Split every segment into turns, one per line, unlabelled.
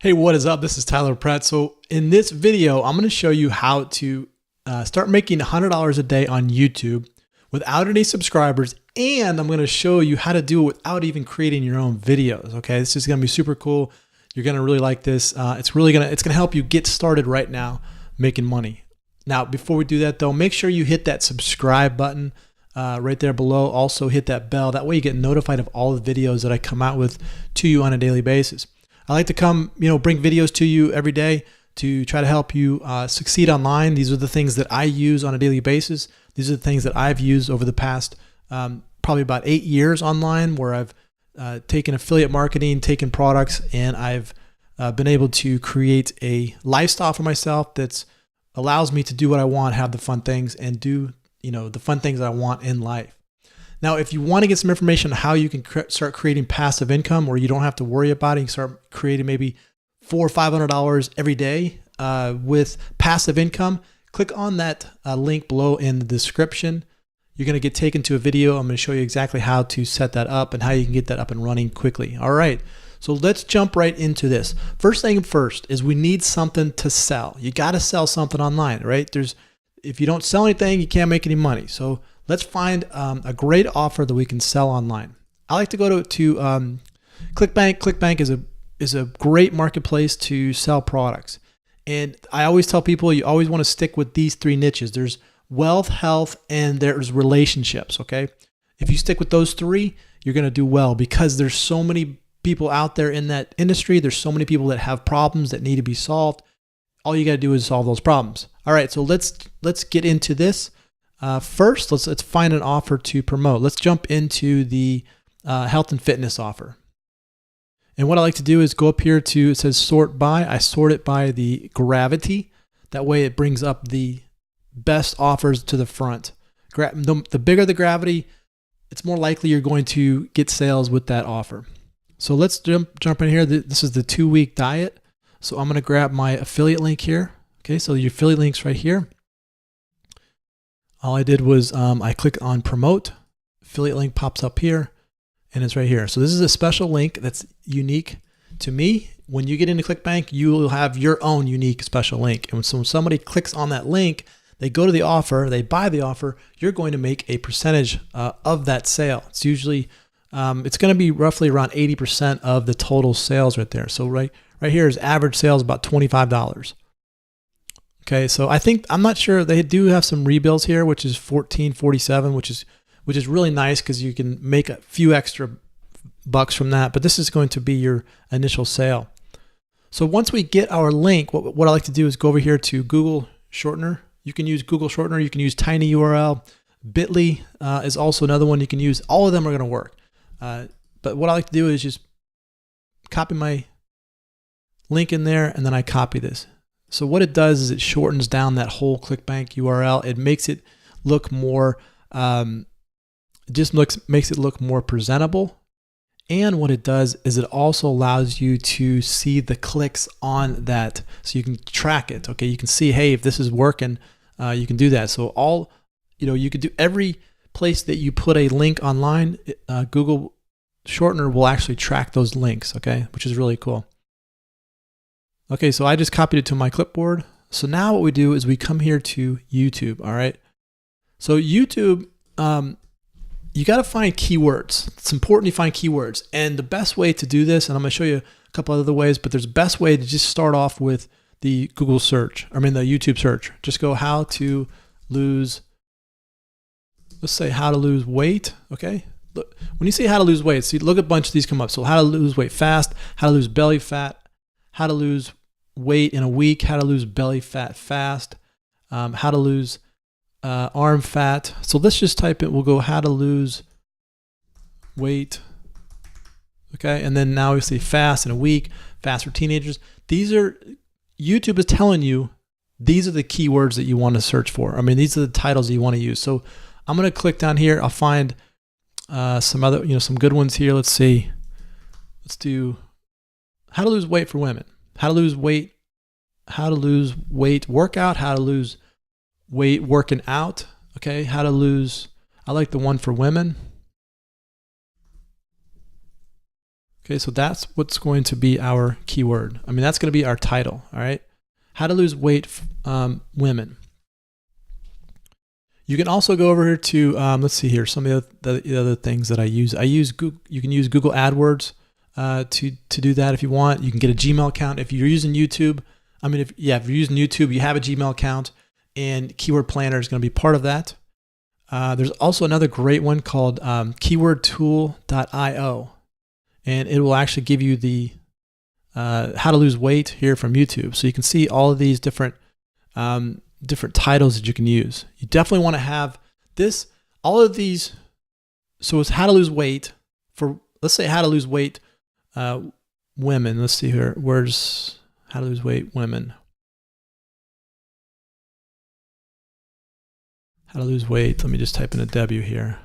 Hey, what is up? This is Tyler Pratt. So in this video, I'm going to show you how to start making $100 a day on YouTube without any subscribers. And I'm going to show you how to do it without even creating your own videos. Okay. This is going to be super cool. You're going to really like this. It's going to help you get started right now making money. Now, before we do that though, make sure you hit that subscribe button right there below. Also hit that bell. That way you get notified of all the videos that I come out with to you on a daily basis. I like to come, bring videos to you every day to try to help you succeed online. These are the things that I use on a daily basis. These are the things that I've used over the past probably about 8 years online, where I've taken affiliate marketing, taken products, and I've been able to create a lifestyle for myself that allows me to do what I want, have the fun things, and do the fun things that I want in life. Now, if you want to get some information on how you can start creating passive income where you don't have to worry about it, you can start creating maybe $400 or $500 every day with passive income, click on that link below in the description. You're going to get taken to a video. I'm going to show you exactly how to set that up and how you can get that up and running quickly. All right, so let's jump right into this. First thing first is we need something to sell. You got to sell something online, right? If you don't sell anything, you can't make any money. So let's find a great offer that we can sell online. I like to go to ClickBank. ClickBank is a great marketplace to sell products. And I always tell people you always want to stick with these three niches. There's wealth, health, and there's relationships, okay? If you stick with those three, you're going to do well because there's so many people out there in that industry. There's so many people that have problems that need to be solved. All you got to do is solve those problems. All right, so let's get into this. First, let's find an offer to promote. Let's jump into the health and fitness offer. And what I like to do is go up here to, it says sort by. I sort it by the gravity. That way it brings up the best offers to the front. The bigger the gravity, it's more likely you're going to get sales with that offer. So let's jump in here. This is the 2-week diet. So I'm going to grab my affiliate link here. Okay, so your affiliate link's right here. All I did was I click on promote, affiliate link pops up here, and it's right here. So this is a special link that's unique to me. When you get into ClickBank, you will have your own unique special link. And so when somebody clicks on that link, they go to the offer, they buy the offer, you're going to make a percentage of that sale. It's usually, it's going to be roughly around 80% of the total sales right there. So right here is average sales about $25. Okay, so I'm not sure, they do have some rebills here, which is $14.47, which is really nice because you can make a few extra bucks from that. But this is going to be your initial sale. So once we get our link, what I like to do is go over here to Google Shortener. You can use Google Shortener. You can use TinyURL. Bitly is also another one you can use. All of them are going to work. But what I like to do is just copy my link in there, and then I copy this. So what it does is it shortens down that whole ClickBank URL. It makes it look more, makes it look more presentable. And what it does is it also allows you to see the clicks on that, so you can track it. Okay, you can see, hey, if this is working, you can do that. So you could do every place that you put a link online. Google Shortener will actually track those links. Okay, which is really cool. Okay, so I just copied it to my clipboard. So now what we do is we come here to YouTube, all right? So YouTube, you gotta find keywords. It's important to find keywords. And the best way to do this, and I'm gonna show you a couple other ways, but there's best way to just start off with the Google search, the YouTube search. Just go how to lose, let's say how to lose weight, okay? Look, when you say how to lose weight, see, look at a bunch of these come up. So how to lose weight fast, how to lose belly fat, how to lose weight in a week, how to lose belly fat fast, how to lose arm fat. So let's just type it. We'll go how to lose weight. Okay, and then now we see fast in a week, fast for teenagers. YouTube is telling you these are the keywords that you want to search for. These are the titles that you want to use. So I'm going to click down here. I'll find some other, some good ones here. Let's see. Let's do how to lose weight for women. How to lose weight workout, how to lose weight working out. Okay, how to lose, I like the one for women. Okay, so that's what's going to be our keyword. I mean, that's going to be our title. All right, how to lose weight, women. You can also go over here to let's see here, some of the other things that I use. Google. You can use Google AdWords to do that if you want. You can get a Gmail account if you're using YouTube. I mean, if you're using YouTube, you have a Gmail account, and Keyword Planner is going to be part of that. There's also another great one called keywordtool.io, and it will actually give you the how to lose weight here from YouTube. So you can see all of these different titles that you can use. You definitely want to have this, all of these. So it's how to lose weight for, let's say how to lose weight women. Let's see here. Where's how to lose weight women? How to lose weight. Let me just type in a W here.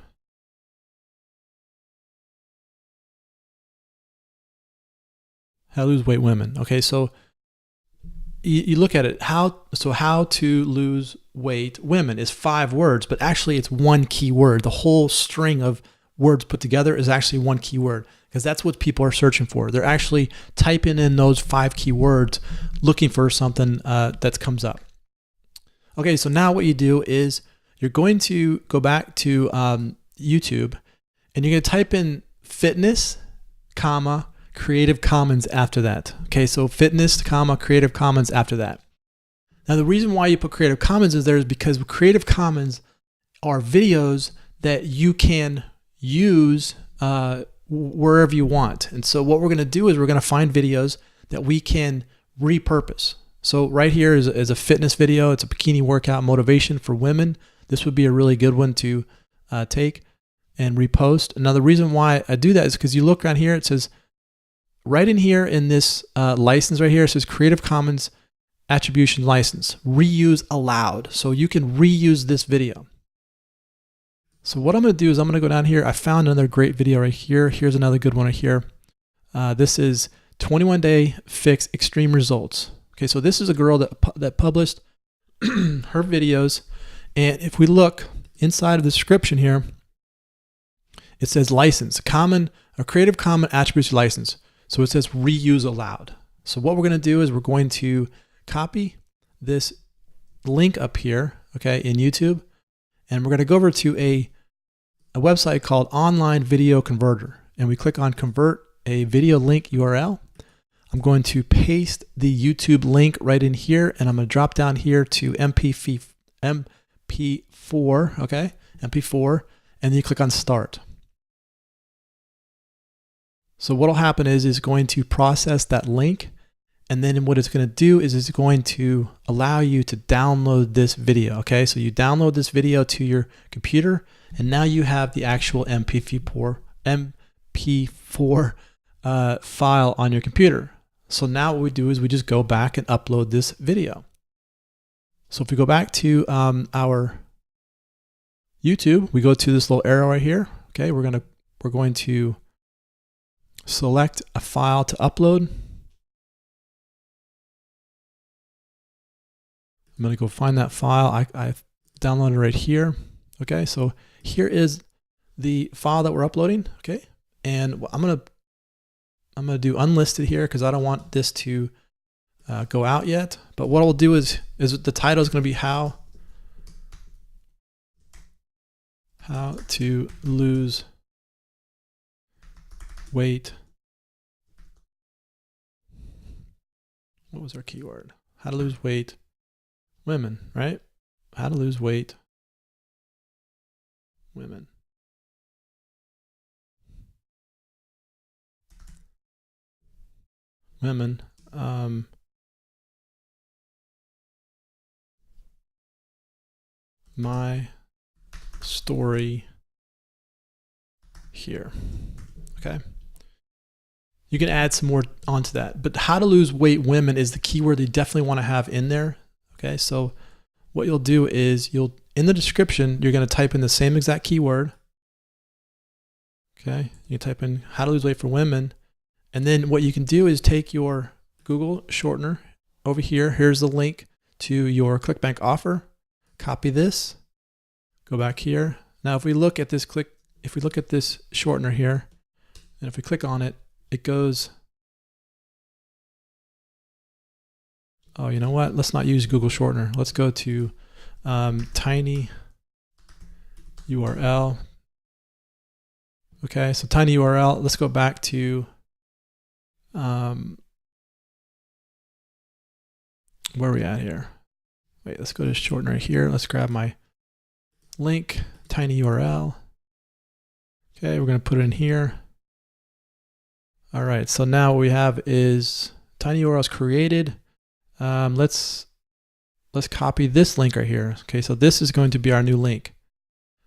How to lose weight women. Okay, so you look at it, how to lose weight women is 5 words, but actually it's one key word. The whole string of words put together is actually one key word, because that's what people are searching for. They're actually typing in those 5 key words, looking for something that comes up. Okay, so now what you do is you're going to go back to YouTube, and you're going to type in fitness, comma, Creative Commons after that. Okay, so fitness, comma, Creative Commons after that. Now the reason why you put Creative Commons is there is because Creative Commons are videos that you can use wherever you want. And so what we're going to do is we're going to find videos that we can repurpose. So right here is a fitness video. It's a bikini workout motivation for women. This would be a really good one to take and repost. Now the reason why I do that is because you look around here, it says, right in here in this license right here, it says Creative Commons Attribution License, reuse allowed. So you can reuse this video. So what I'm going to do is I'm going to go down here. I found another great video right here. Here's another good one right here. This is 21-day fix extreme results. Okay, so this is a girl that published her videos. And if we look inside of the description here, it says license, a Creative Commons Attribution License. So it says reuse allowed. So what we're going to do is we're going to copy this link up here, okay, in YouTube, and we're going to go over to a website called Online Video Converter, and we click on Convert a Video Link URL. I'm going to paste the YouTube link right in here, and I'm going to drop down here to MP4, okay, MP4, and then you click on Start. So what will happen is it's going to process that link, and then what it's going to do is it's going to allow you to download this video. Okay, so you download this video to your computer, and now you have the actual MP4 file on your computer. So now what we do is we just go back and upload this video. So if we go back to our YouTube, we go to this little arrow right here. Okay, we're going to select a file to upload. I'm going to go find that file. I downloaded it right here. Okay, so here is the file that we're uploading. Okay, and I'm going to do unlisted here because I don't want this to go out yet. But what I'll do is the title is going to be how to lose weight. What was our keyword? How to lose weight women, right? How to lose weight women. Women. My story here. Okay. You can add some more onto that, but how to lose weight women is the keyword you definitely want to have in there. Okay, so what you'll do is in the description, you're going to type in the same exact keyword. Okay, you type in how to lose weight for women, and then what you can do is take your Google shortener over here. Here's the link to your ClickBank offer. Copy this, go back here. Now, if we look at this shortener here, and if we click on it, it goes, oh, you know what? Let's not use Google Shortener. Let's go to tiny URL. Okay, so tiny URL. Let's go back to where are we at here? Wait, let's go to shortener here. Let's grab my link, tiny URL. Okay, we're going to put it in here. All right, so now what we have is tiny URLs created. Let's copy this link right here. Okay, so this is going to be our new link.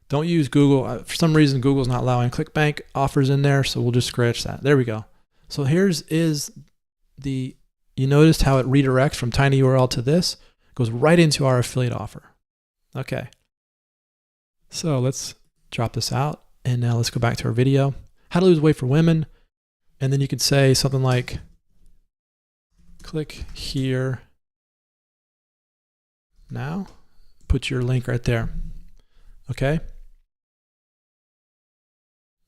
Don't use Google. For some reason, Google's not allowing ClickBank offers in there, so we'll just scratch that. There we go. So here's you noticed how it redirects from tiny URL to this. It goes right into our affiliate offer. Okay. So let's drop this out, and now let's go back to our video. How to lose weight for women. And then you could say something like, click here now. Put your link right there. Okay.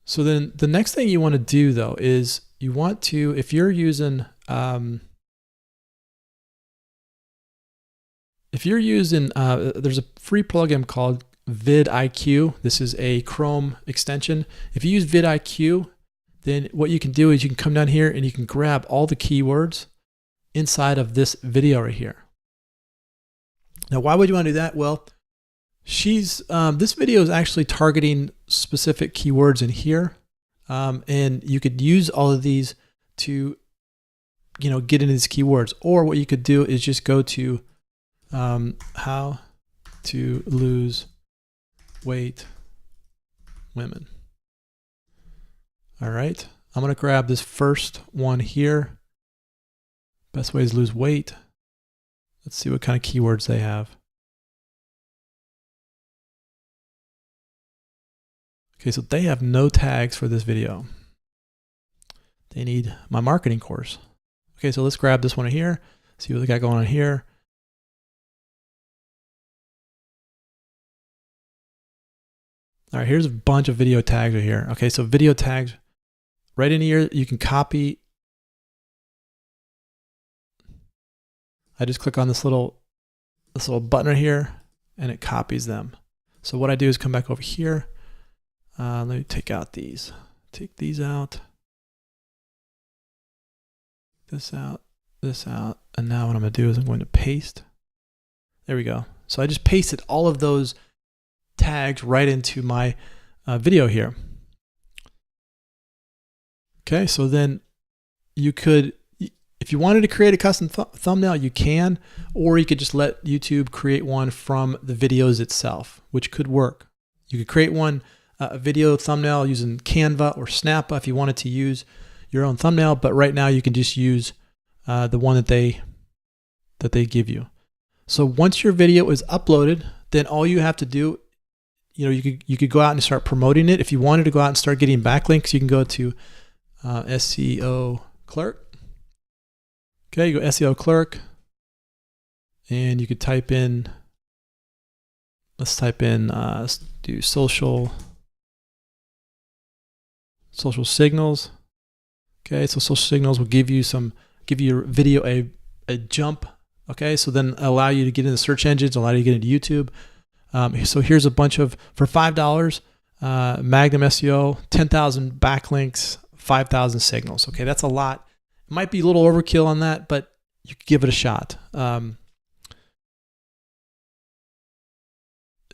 So then the next thing you want to do though is you want to, if you're using there's a free plugin called vidIQ. This is a Chrome extension. If you use vidIQ, then what you can do is you can come down here and you can grab all the keywords inside of this video right here. Now, why would you want to do that? Well, this video is actually targeting specific keywords in here, and you could use all of these to, get into these keywords. Or what you could do is just go to how to lose weight women. All right, I'm going to grab this first one here. Best ways to lose weight. Let's see what kind of keywords they have. Okay, so they have no tags for this video. They need my marketing course. Okay, so let's grab this one here, see what they got going on here. All right, here's a bunch of video tags right here. Okay, so video tags right in here, you can copy. I just click on this little button right here and it copies them. So what I do is come back over here. Let me take out these. Take these out. This out. This out. And now what I'm going to do is I'm going to paste. There we go. So I just pasted all of those tags right into my video here. Okay, so then you could, if you wanted to create a custom thumbnail, you can, or you could just let YouTube create one from the videos itself, which could work. You could create one, a video thumbnail using Canva or Snappa if you wanted to use your own thumbnail, but right now you can just use the one that they give you. So once your video is uploaded, then all you have to do, you could go out and start promoting it. If you wanted to go out and start getting backlinks, you can go to SEO Clerk. Okay, you go SEO Clerk, and you could type in, let's do social signals. Okay, so social signals will give your video a jump. Okay, so then allow you to get into search engines, allow you to get into YouTube. So here's a bunch of, for $5, Magnum SEO, 10,000 backlinks, 5,000 signals. Okay, that's a lot. It might be a little overkill on that, but you could give it a shot.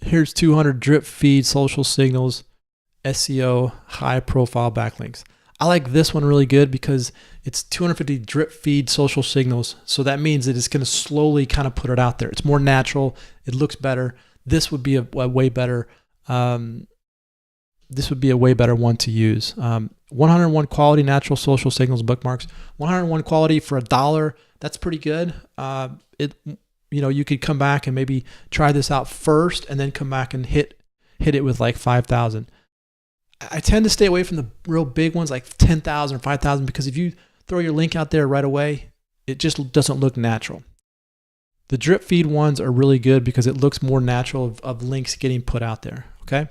Here's 200 drip feed social signals, SEO, high profile backlinks. I like this one really good because it's 250 drip feed social signals. So that means that it's going to slowly kind of put it out there. It's more natural. It looks better. This would be a way better. This would be a way better one to use. 101 quality natural social signals bookmarks. 101 quality for $1. That's pretty good. You could come back and maybe try this out first, and then come back and hit it with like 5,000. I tend to stay away from the real big ones like 10,000 or 5,000 because if you throw your link out there right away, it just doesn't look natural. The drip feed ones are really good because it looks more natural of links getting put out there. Okay.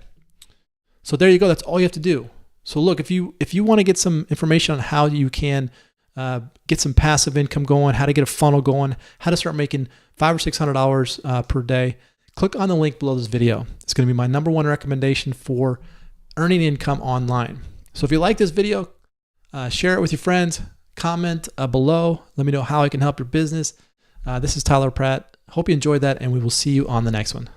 So there you go. That's all you have to do. So look, if you want to get some information on how you can get some passive income going, how to get a funnel going, how to start making $500 or $600 per day, click on the link below this video. It's going to be my #1 recommendation for earning income online. So if you like this video, share it with your friends, comment below. Let me know how I can help your business. This is Tyler Pratt. Hope you enjoyed that, and we will see you on the next one.